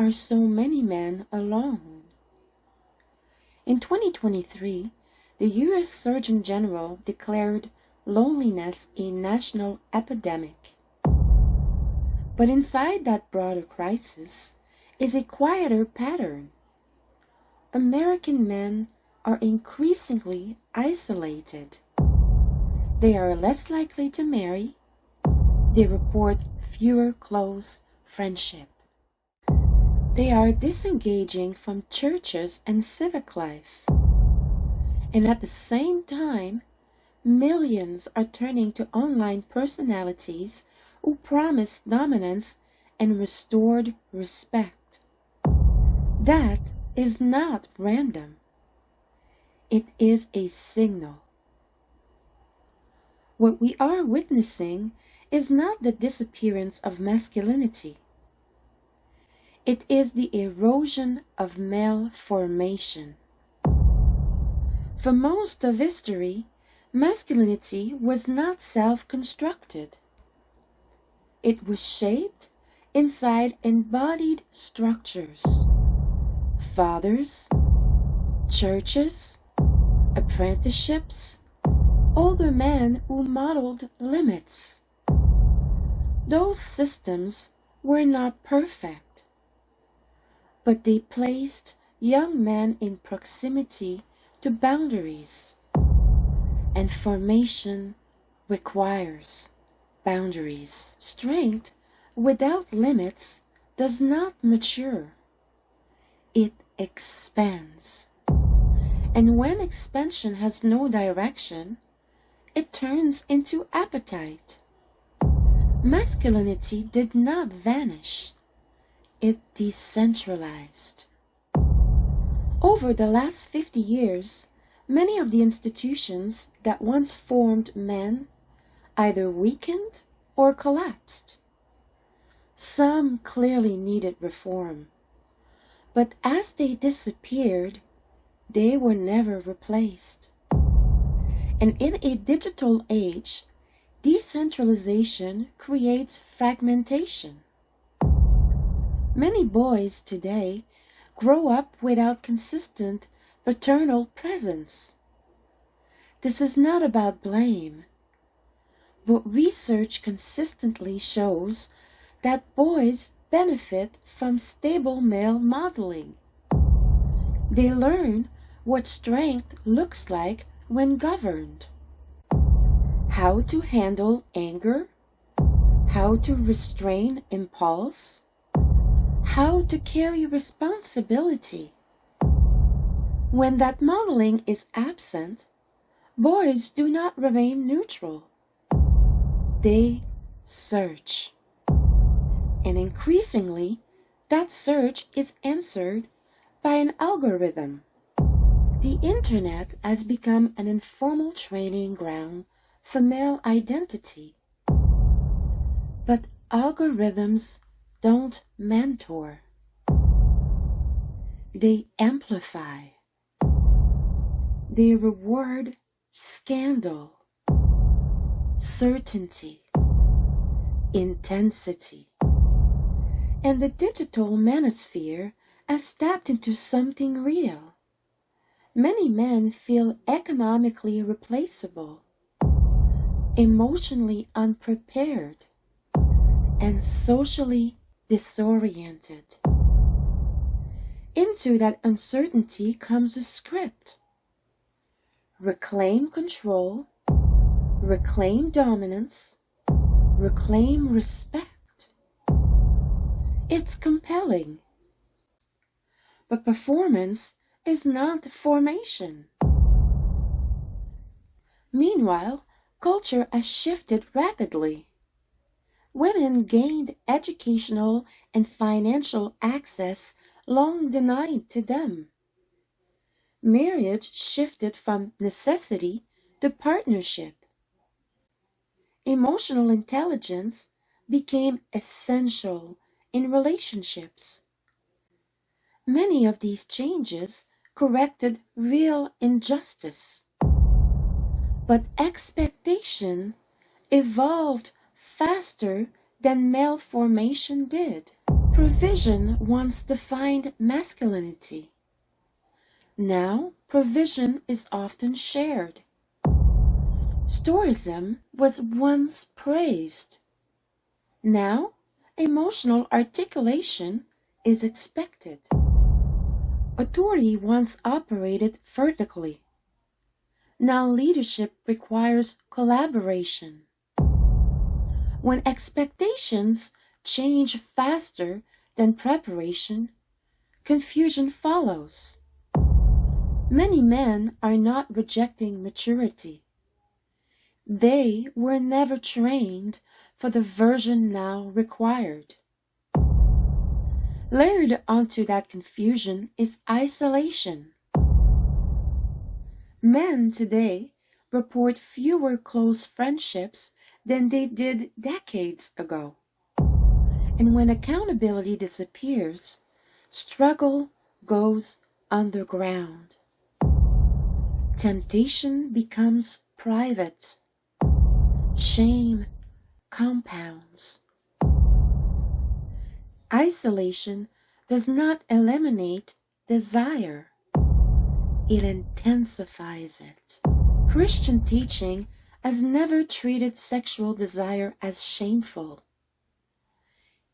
are so many men alone? In 2023, the U.S. Surgeon General declared loneliness a national epidemic. But inside that broader crisis is a quieter pattern. American men are increasingly isolated. They are less likely to marry. They report fewer close friendships. They are disengaging from churches and civic life. And at the same time, millions are turning to online personalities who promise dominance and restored respect. That is not random. It is a signal. What we are witnessing is not the disappearance of masculinity. It is the erosion of male formation. For most of history, masculinity was not self-constructed. It was shaped inside embodied structures. Fathers, churches, apprenticeships, older men who modeled limits. Those systems were not perfect, but they placed young men in proximity to boundaries, and formation requires boundaries. Strength without limits does not mature. It expands. And when expansion has no direction, it turns into appetite. Masculinity did not vanish. It decentralized. Over the last 50 years, many of the institutions that once formed men either weakened or collapsed. Some clearly needed reform, but as they disappeared, they were never replaced. And in a digital age, decentralization creates fragmentation. Many boys today grow up without consistent paternal presence. This is not about blame, but research consistently shows that boys benefit from stable male modeling. They learn what strength looks like when governed, how to handle anger, how to restrain impulse, how to carry responsibility. When that modeling is absent, boys do not remain neutral. They search. And increasingly, that search is answered by an algorithm. The internet has become an informal training ground for male identity. But algorithms don't mentor. They amplify. They reward scandal, certainty, intensity. And the digital manosphere has tapped into something real. Many men feel economically replaceable, emotionally unprepared, and socially disoriented. Into that uncertainty comes a script. Reclaim control, reclaim dominance, reclaim respect. It's compelling. But performance is not formation. Meanwhile, culture has shifted rapidly. Women gained educational and financial access long denied to them. Marriage shifted from necessity to partnership. Emotional intelligence became essential in relationships. Many of these changes corrected real injustice. But expectation evolved faster than male formation did. Provision once defined masculinity. Now, provision is often shared. Stoicism was once praised. Now, emotional articulation is expected. Authority once operated vertically. Now, leadership requires collaboration. When expectations change faster than preparation, confusion follows. Many men are not rejecting maturity. They were never trained for the version now required. Layered onto that confusion is isolation. Men today report fewer close friendships than they did decades ago. And when accountability disappears, struggle goes underground. Temptation becomes private. Shame compounds. Isolation does not eliminate desire. It intensifies it. Christian teaching has never treated sexual desire as shameful.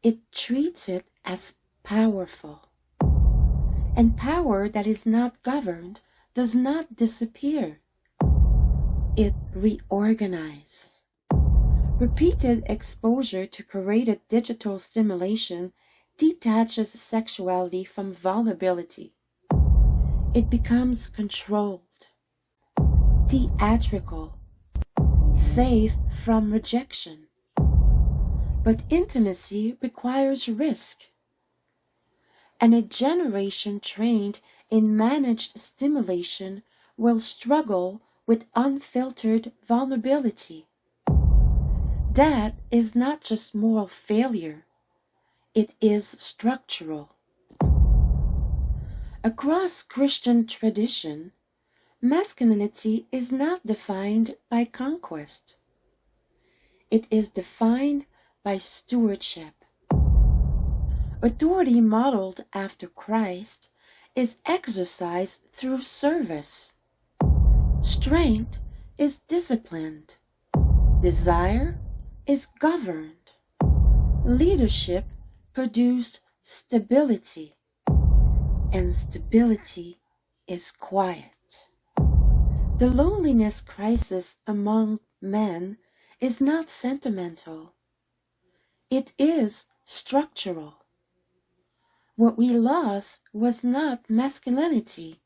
It treats it as powerful. And power that is not governed does not disappear. It reorganizes. Repeated exposure to curated digital stimulation detaches sexuality from vulnerability. It becomes controlled, theatrical, safe from rejection. But intimacy requires risk. And a generation trained in managed stimulation will struggle with unfiltered vulnerability. That is not just moral failure, it is structural. Across Christian tradition, masculinity is not defined by conquest. It is defined by stewardship. Authority modeled after Christ is exercised through service. Strength is disciplined. Desire is governed. Leadership produced stability, and stability is quiet. The loneliness crisis among men is not sentimental. It is structural. What we lost was not masculinity.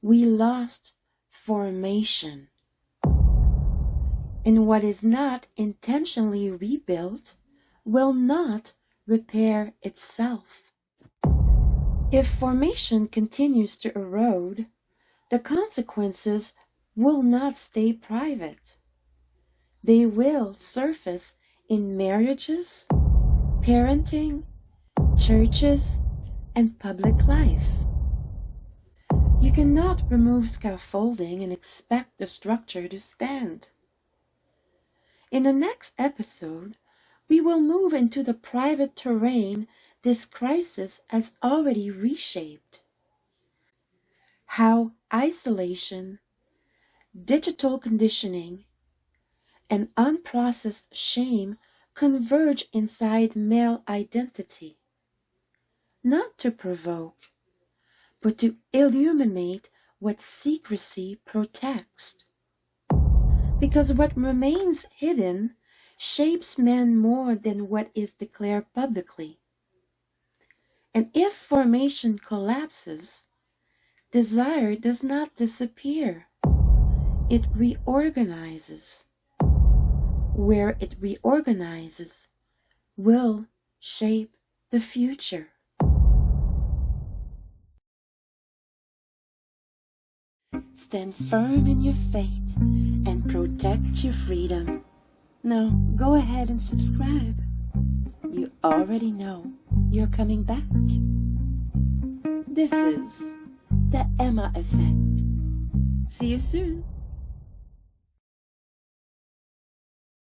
We lost formation. And what is not intentionally rebuilt will not repair itself. If formation continues to erode, the consequences will not stay private. They will surface in marriages, parenting, churches, and public life. You cannot remove scaffolding and expect the structure to stand. In the next episode, we will move into the private terrain this crisis has already reshaped. How isolation, digital conditioning, and unprocessed shame converge inside male identity. Not to provoke, but to illuminate what secrecy protects. Because what remains hidden shapes men more than what is declared publicly. And if formation collapses, desire does not disappear. It reorganizes. Where it reorganizes will shape the future. Stand firm in your faith and protect your freedom. Now, go ahead and subscribe. You already know you're coming back. This is the Emma Effect. See you soon.